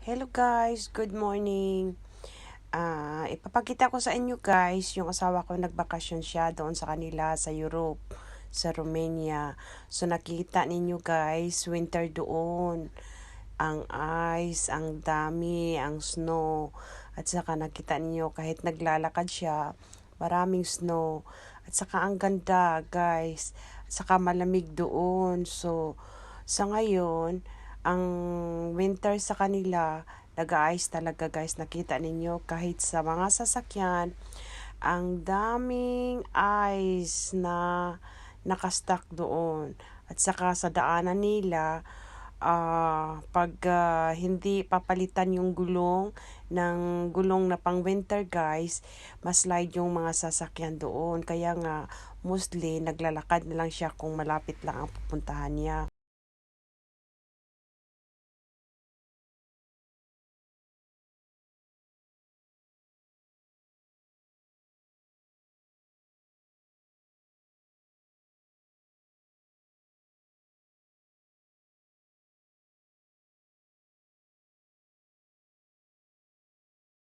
Hello guys, good morning. Ipapakita ko sa inyo guys, yung asawa ko nagbakasyon siya doon sa kanila sa Europe, sa Romania. So nakita ninyo guys, winter doon. Ang ice, ang dami, ang snow. At saka nakita ninyo kahit naglalakad siya, maraming snow. At saka ang ganda guys. At saka malamig doon. So sa ngayon, ang winter sa kanila, nag-ice talaga guys. Nakita ninyo kahit sa mga sasakyan, ang daming ice na nakastock doon. At saka sa daanan nila, pag hindi papalitan yung gulong ng gulong na pang winter guys, mas slide yung mga sasakyan doon. Kaya nga, mostly naglalakad na lang siya kung malapit lang ang pupuntahan niya.